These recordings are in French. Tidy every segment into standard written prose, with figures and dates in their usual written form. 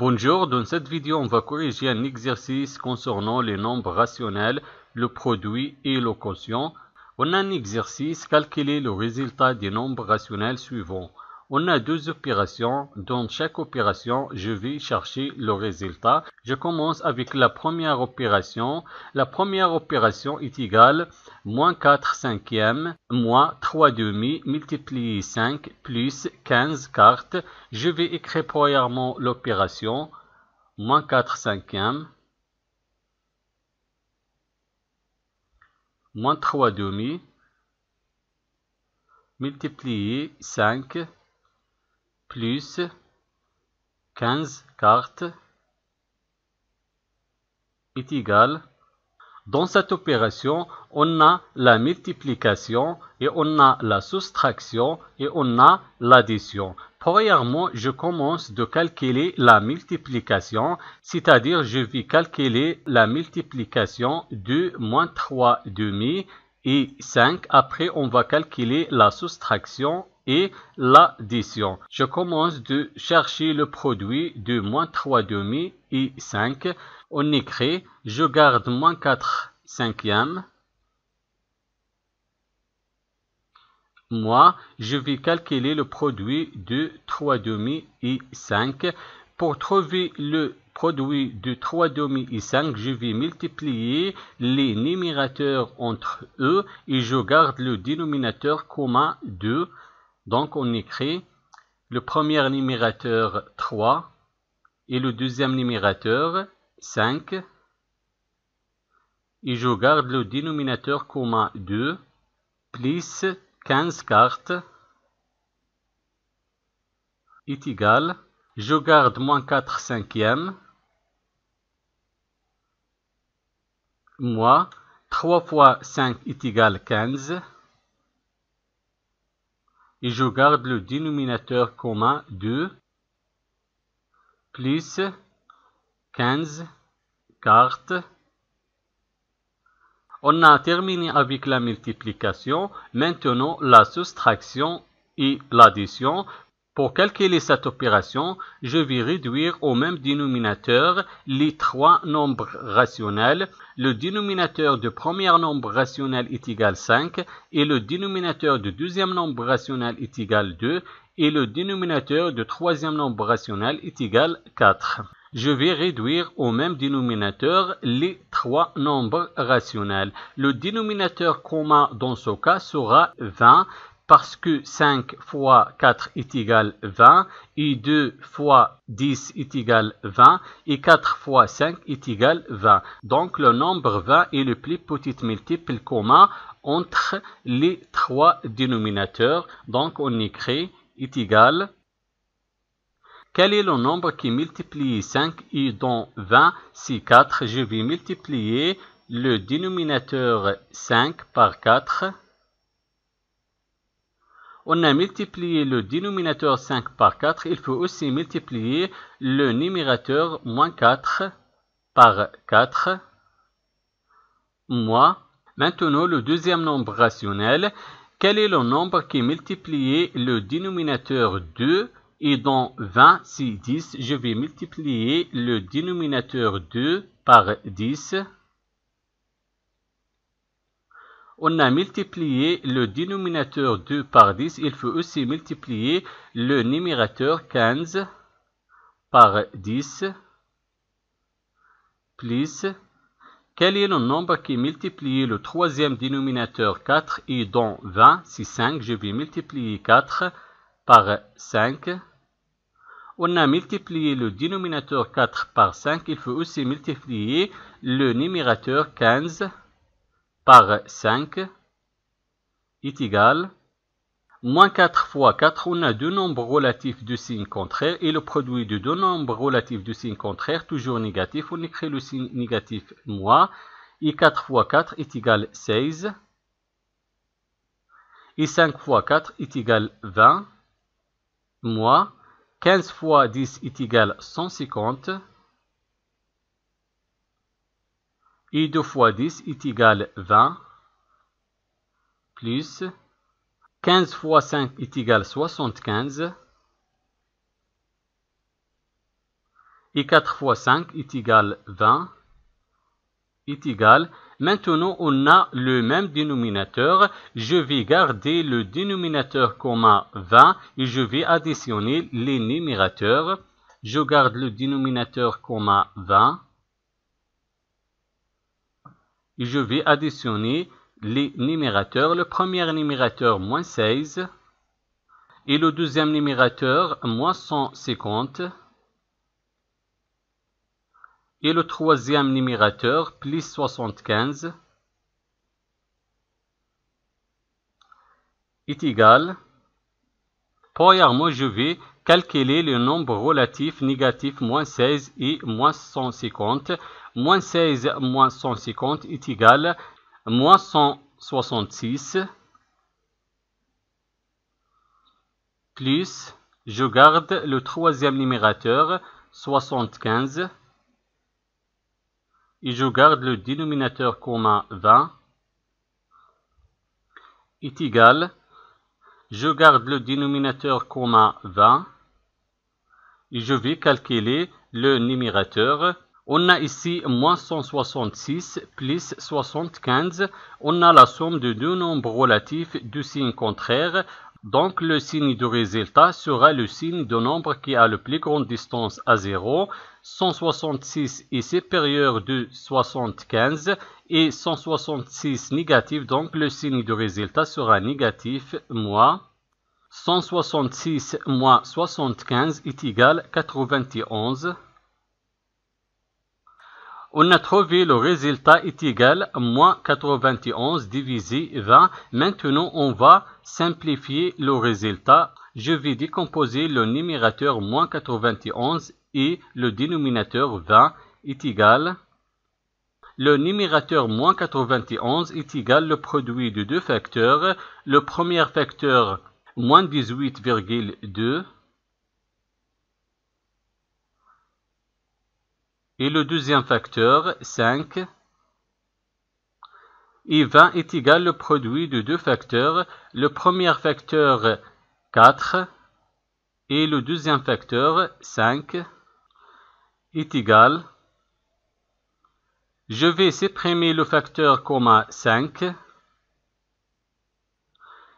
Bonjour, dans cette vidéo, on va corriger un exercice concernant les nombres rationnels, le produit et le quotient. On a un exercice, calculer le résultat des nombres rationnels suivants. On a deux opérations. Dans chaque opération, je vais chercher le résultat. Je commence avec la première opération. La première opération est égale moins 4 cinquièmes moins 3 demi multiplié 5 plus 15 quarts. Je vais écrire premièrement l'opération moins 4 cinquièmes moins 3 demi multiplié 5 plus 15 quarts est égal. Dans cette opération, on a la multiplication et on a la soustraction et on a l'addition. Premièrement, je commence de calculer la multiplication, c'est-à-dire je vais calculer la multiplication de moins 3 demi et 5. Après, on va calculer la soustraction et l'addition. Je commence de chercher le produit de moins 3 demi et 5. On écrit, je garde moins 4 cinquièmes. Moi, je vais calculer le produit de 3 demi et 5. Pour trouver le produit de 3 demi et 5, je vais multiplier les numérateurs entre eux et je garde le dénominateur commun 2. Donc, on écrit le premier numérateur 3 et le deuxième numérateur 5. Et je garde le dénominateur commun 2 plus 15 quarts est égal. Je garde moins 4 cinquièmes moins 3 fois 5 est égal 15. Et je garde le dénominateur commun 2 plus 15 quarts. On a terminé avec la multiplication. Maintenant, la soustraction et l'addition. Pour calculer cette opération, je vais réduire au même dénominateur les trois nombres rationnels. Le dénominateur du premier nombre rationnel est égal 5 et le dénominateur du deuxième nombre rationnel est égal 2 et le dénominateur du troisième nombre rationnel est égal 4. Je vais réduire au même dénominateur les trois nombres rationnels. Le dénominateur commun dans ce cas sera 20 parce que 5 fois 4 est égal 20 et 2 fois 10 est égal 20 et 4 fois 5 est égal 20. Donc le nombre 20 est le plus petit multiple commun entre les trois dénominateurs. Donc on écrit est égal. Quel est le nombre qui multiplie 5 et dont 20, c'est 4. Je vais multiplier le dénominateur 5 par 4. On a multiplié le dénominateur 5 par 4. Il faut aussi multiplier le numérateur moins 4 par 4. Maintenant, le deuxième nombre rationnel. Quel est le nombre qui multiplie le dénominateur 2 et dont 20, c'est 10. Je vais multiplier le dénominateur 2 par 10. On a multiplié le dénominateur 2 par 10. Il faut aussi multiplier le numérateur 15 par 10. Plus, quel est le nombre qui multiplie le troisième dénominateur 4 et dont 20, c'est 5. Je vais multiplier 4 par 5. On a multiplié le dénominateur 4 par 5. Il faut aussi multiplier le numérateur 15 par 5 est égal. Moins 4 fois 4, on a deux nombres relatifs de signe contraire et le produit de deux nombres relatifs de signe contraire, toujours négatif. On écrit le signe négatif moins. Et 4 fois 4 est égal 16. Et 5 fois 4 est égal 20. Moins 15 fois 10 est égal 150. Et 2 fois 10 est égal 20. Plus 15 fois 5 est égal 75. et 4 fois 5 est égal 20, est égal. Maintenant, on a le même dénominateur. Je vais garder le dénominateur commun 20 et je vais additionner les numérateurs. Je garde le dénominateur commun 20 et je vais additionner les numérateurs. Le premier numérateur, moins 16, et le deuxième numérateur, moins 150, et le troisième numérateur, plus 75, est égal. Premièrement, je vais calculer le nombre relatif négatif moins 16 et moins 150. Moins 16 moins 150 est égal à moins 166. Plus, je garde le troisième numérateur, 75. Et je garde le dénominateur commun 20. Est égal. Je garde le dénominateur commun 20. Et je vais calculer le numérateur. On a ici moins 166 plus 75. On a la somme de deux nombres relatifs du signe contraire. Donc le signe du résultat sera le signe de nombre qui a la plus grande distance à 0. 166 est supérieur de 75 et 166 négatif. Donc le signe du résultat sera négatif, moins. 166 moins 75 est égal à 91. On a trouvé le résultat est égal à moins 91 divisé 20. Maintenant, on va simplifier le résultat. Je vais décomposer le numérateur moins 91 et le dénominateur 20 est égal. Le numérateur moins 91 est égal au produit de deux facteurs. Le premier facteur, moins 18,2. Et le deuxième facteur, 5. Et 20 est égal au produit de deux facteurs. Le premier facteur, 4. Et le deuxième facteur, 5. Est égal. Je vais supprimer le facteur commun 5.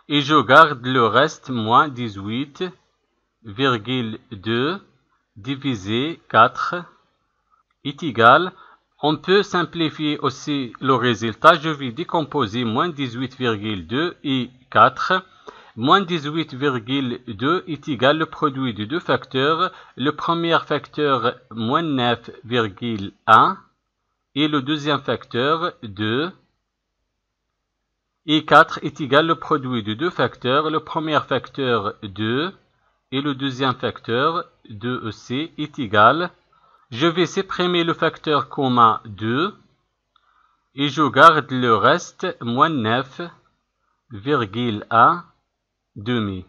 Et je garde le reste, moins 18,2 divisé 4. Est égal. On peut simplifier aussi le résultat. Je vais décomposer moins 18,2 et 4. Moins 18,2 est égal au produit de deux facteurs. Le premier facteur, moins 9,1. Et le deuxième facteur, 2. Et 4 est égal au produit de deux facteurs. Le premier facteur, 2. Et le deuxième facteur, 2 aussi, est égal. Je vais supprimer le facteur commun 2 et je garde le reste, moins 9,1 demi.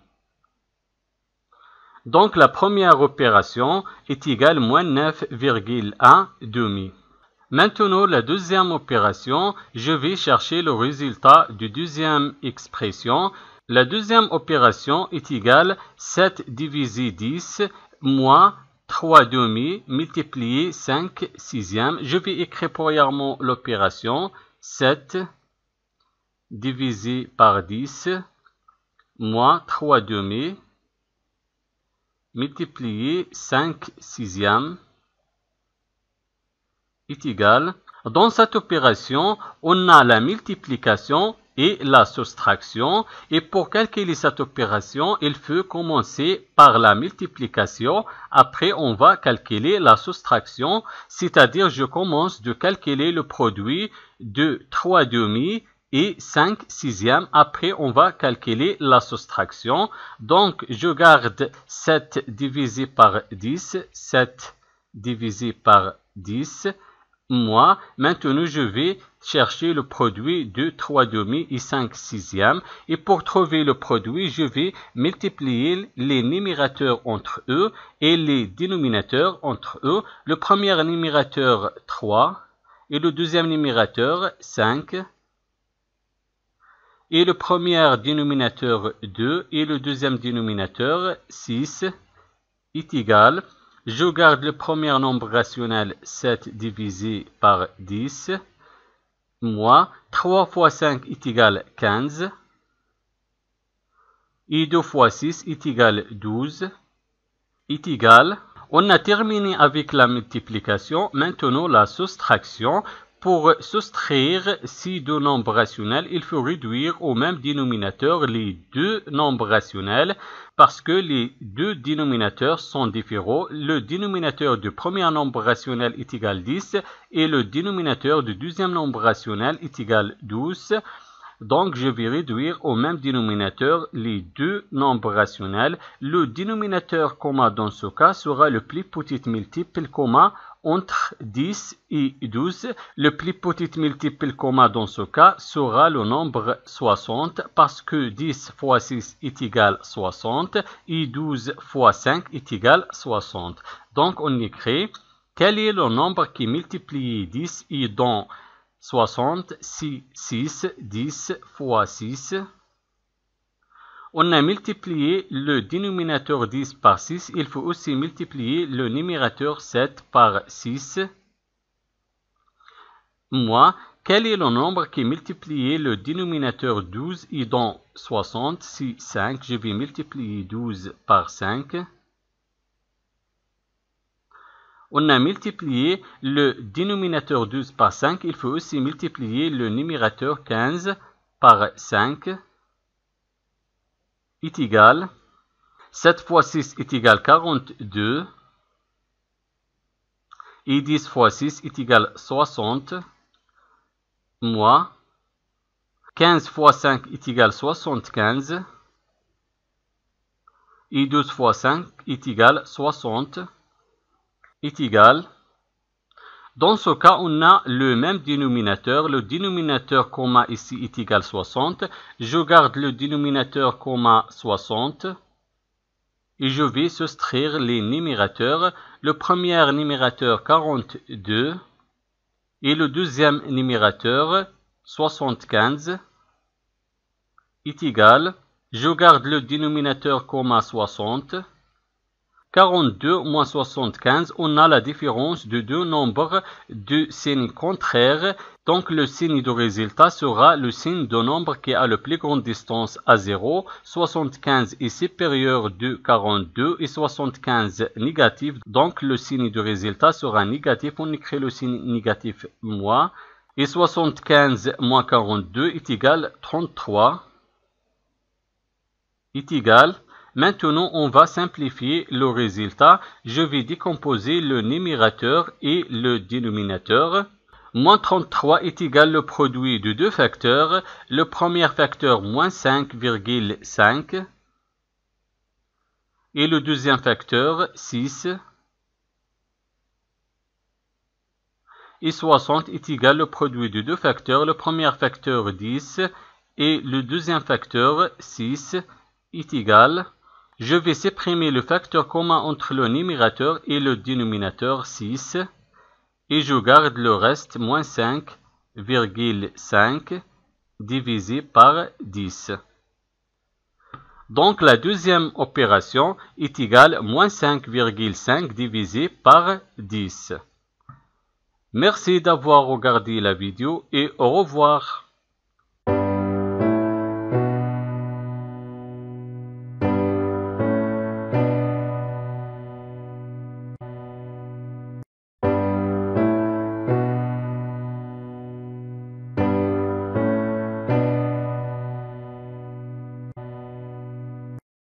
Donc la première opération est égale à moins 9,1 demi. Maintenant la deuxième opération, je vais chercher le résultat de deuxième expression. La deuxième opération est égale à 7 divisé 10 moins 3 demi multiplié 5 sixièmes. Je vais écrire premièrement l'opération 7 divisé par 10 moins 3 demi multiplié 5 sixièmes est égal. Dans cette opération, on a la multiplication et la soustraction. Et pour calculer cette opération, il faut commencer par la multiplication. Après, on va calculer la soustraction. C'est-à-dire, je commence de calculer le produit de 3 demi et 5 sixièmes. Après, on va calculer la soustraction. Donc, je garde 7 divisé par 10. 7 divisé par 10. Moi, maintenant, je vais chercher le produit de 3 demi et 5 sixièmes. Et pour trouver le produit, je vais multiplier les numérateurs entre eux et les dénominateurs entre eux. Le premier numérateur, 3. Et le deuxième numérateur, 5. Et le premier dénominateur, 2. Et le deuxième dénominateur, 6. Est égal. Je garde le premier nombre rationnel 7 divisé par 10, moins 3 fois 5 est égal 15, et 2 fois 6 est égal 12, est égal. On a terminé avec la multiplication, maintenant la soustraction. Pour soustraire ces deux nombres rationnels, il faut réduire au même dénominateur les deux nombres rationnels parce que les deux dénominateurs sont différents. Le dénominateur du premier nombre rationnel est égal 10 et le dénominateur du deuxième nombre rationnel est égal 12. Donc, je vais réduire au même dénominateur les deux nombres rationnels. Le dénominateur commun dans ce cas sera le plus petit multiple commun entre 10 et 12. Le plus petit multiple commun dans ce cas sera le nombre 60 parce que 10 fois 6 est égal 60 et 12 fois 5 est égal 60. Donc, on écrit quel est le nombre qui multiplie 10 et donne 60, 6, 10 fois 6. On a multiplié le dénominateur 10 par 6. Il faut aussi multiplier le numérateur 7 par 6. Moins, quel est le nombre qui multiplie le dénominateur 12 et donne 60? Si 5, je vais multiplier 12 par 5. On a multiplié le dénominateur 12 par 5. Il faut aussi multiplier le numérateur 15 par 5. Est égal. 7 fois 6 est égal 42. Et 10 fois 6 est égal 60. Moins. 15 fois 5 est égal 75. Et 12 fois 5 est égal 60. Est égal. Dans ce cas, on a le même dénominateur. Le dénominateur commun ici est égal 60. Je garde le dénominateur commun 60. Et je vais soustraire les numérateurs. Le premier numérateur 42. Et le deuxième numérateur 75 est égal. Je garde le dénominateur commun 60. 42 moins 75, on a la différence de deux nombres de signes contraires. Donc le signe de résultat sera le signe de nombre qui a la plus grande distance à 0. 75 est supérieur de 42 et 75 négatif. Donc le signe de résultat sera négatif. On écrit le signe négatif moins. Et 75 moins 42 est égal 33. Est égal. Maintenant, on va simplifier le résultat. Je vais décomposer le numérateur et le dénominateur. Moins 33 est égal au produit de deux facteurs. Le premier facteur, moins 5,5. Et le deuxième facteur, 6. Et 60 est égal au produit de deux facteurs. Le premier facteur, 10. Et le deuxième facteur, 6, est égal. Je vais supprimer le facteur commun entre le numérateur et le dénominateur 6 et je garde le reste moins 5,5 divisé par 10. Donc la deuxième opération est égale moins 5,5 divisé par 10. Merci d'avoir regardé la vidéo et au revoir.